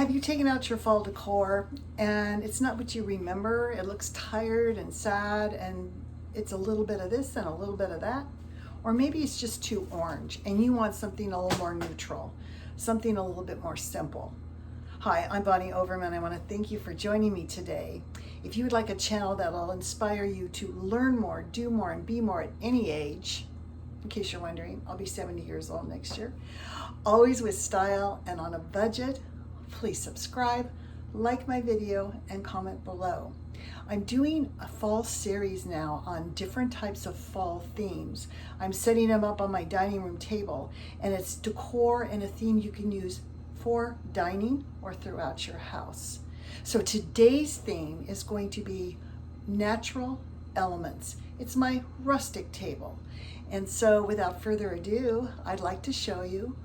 Have you taken out your fall decor and it's not what you remember? It looks tired and sad and it's a little bit of this and a little bit of that. Or maybe it's just too orange and you want something a little more neutral, something a little bit more simple. Hi, I'm Bonnie Overman. I want to thank you for joining me today. If you would like a channel that'll inspire you to learn more, do more, and be more at any age, in case you're wondering, I'll be 70 years old next year, always with style and on a budget, please subscribe, like my video, and comment below. I'm doing a fall series now on different types of fall themes. I'm setting them up on my dining room table, and it's decor and a theme you can use for dining or throughout your house. So today's theme is going to be natural elements. It's my rustic table. And so without further ado, I'd like to show you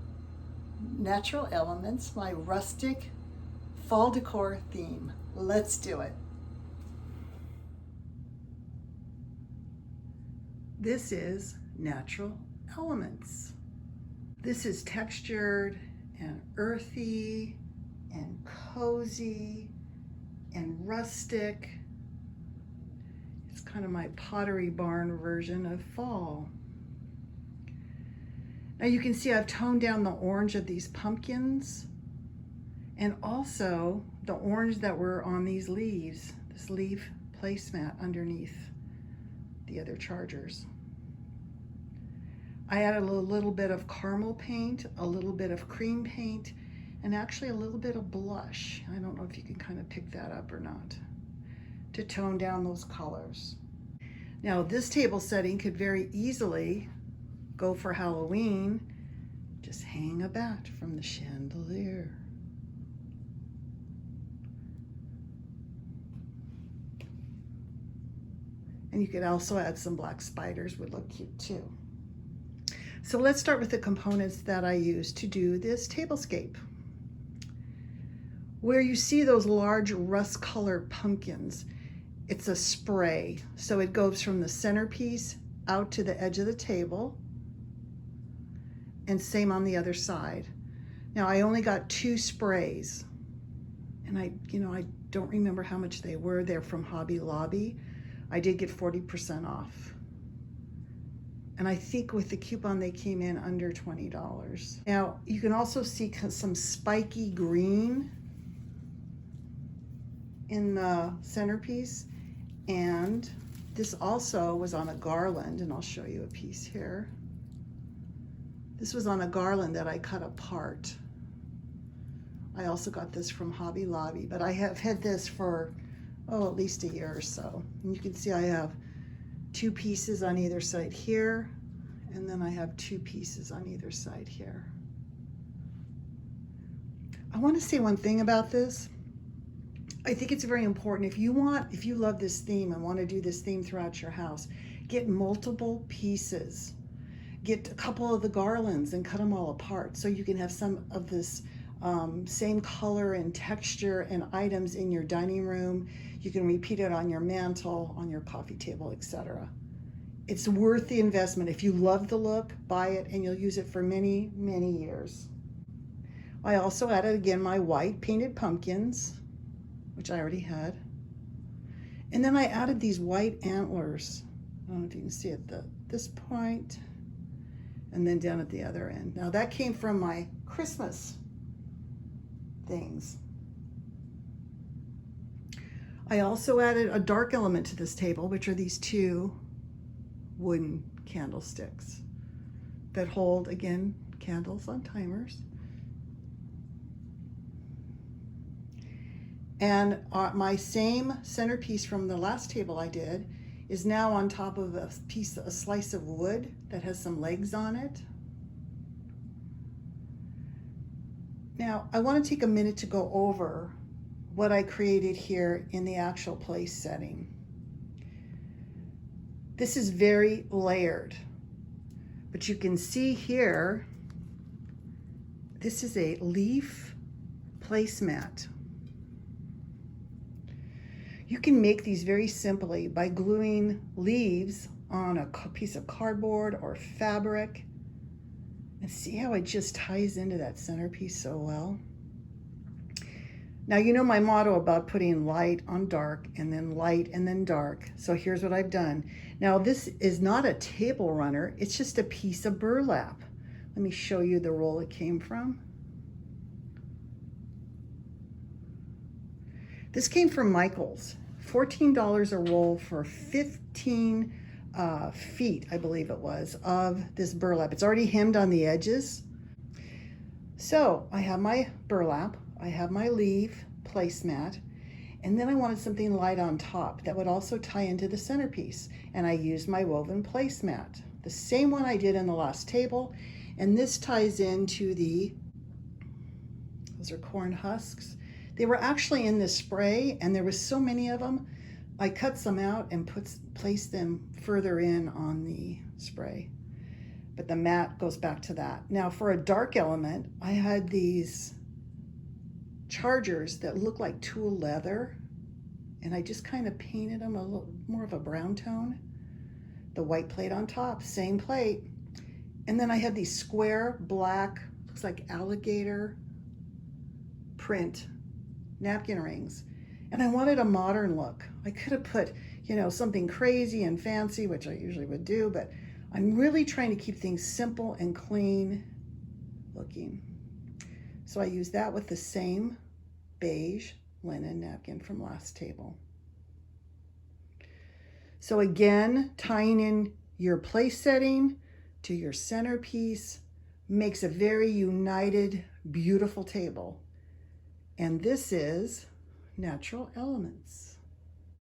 natural elements, my rustic fall decor theme. Let's do it. This is natural elements. This is textured and earthy and cozy and rustic. It's kind of my Pottery Barn version of fall. Now you can see I've toned down the orange of these pumpkins and also the orange that were on these leaves, this leaf placemat underneath the other chargers. I added a little bit of caramel paint, a little bit of cream paint, and actually a little bit of blush. I don't know if you can kind of pick that up or not, to tone down those colors. Now this table setting could very easily go for Halloween. Just hang a bat from the chandelier. And you could also add some black spiders, would look cute too. So let's start with the components that I use to do this tablescape. Where you see those large rust-colored pumpkins, it's a spray. So it goes from the centerpiece out to the edge of the table, and same on the other side. Now I only got 2 sprays, and I don't remember how much they were. They're from Hobby Lobby. I did get 40% off. And I think with the coupon they came in under $20. Now you can also see some spiky green in the centerpiece, and this also was on a garland, and I'll show you a piece here. This was on a garland that I cut apart. I also got this from Hobby Lobby, but I have had this for, at least a year or so. And you can see I have 2 pieces on either side here, and then I have 2 pieces on either side here. I want to say one thing about this. I think it's very important. If you love this theme and want to do this theme throughout your house, get multiple pieces. Get a couple of the garlands and cut them all apart so you can have some of this same color and texture and items in your dining room. You can repeat it on your mantle, on your coffee table, etc. It's worth the investment. If you love the look, buy it and you'll use it for many, many years. I also added again my white painted pumpkins, which I already had. And then I added these white antlers. I don't know if you can see it at this point, and then down at the other end. Now that came from my Christmas things. I also added a dark element to this table, which are these 2 wooden candlesticks that hold, again, candles on timers. And my same centerpiece from the last table I did is now on top of a slice of wood that has some legs on it. Now, I want to take a minute to go over what I created here in the actual place setting. This is very layered, but you can see here, this is a leaf placemat. You can make these very simply by gluing leaves on a piece of cardboard or fabric. And see how it just ties into that centerpiece so well? Now, you know my motto about putting light on dark and then light and then dark. So here's what I've done. Now, this is not a table runner. It's just a piece of burlap. Let me show you the roll it came from. This came from Michael's. $14 a roll for 15 feet, I believe it was, of this burlap. It's already hemmed on the edges. So I have my burlap, I have my leaf placemat, and then I wanted something light on top that would also tie into the centerpiece. And I used my woven placemat, the same one I did in the last table. And this ties into those are corn husks. They were actually in this spray, and there was so many of them. I cut some out and placed them further in on the spray. But the mat goes back to that. Now for a dark element, I had these chargers that look like tulle leather, and I just kind of painted them a little more of a brown tone. The white plate on top, same plate. And then I had these square black, looks like alligator print napkin rings. And I wanted a modern look. I could have put, you know, something crazy and fancy, which I usually would do, but I'm really trying to keep things simple and clean looking. So I used that with the same beige linen napkin from last table. So again, tying in your place setting to your centerpiece makes a very united, beautiful table. And this is Natural Elements.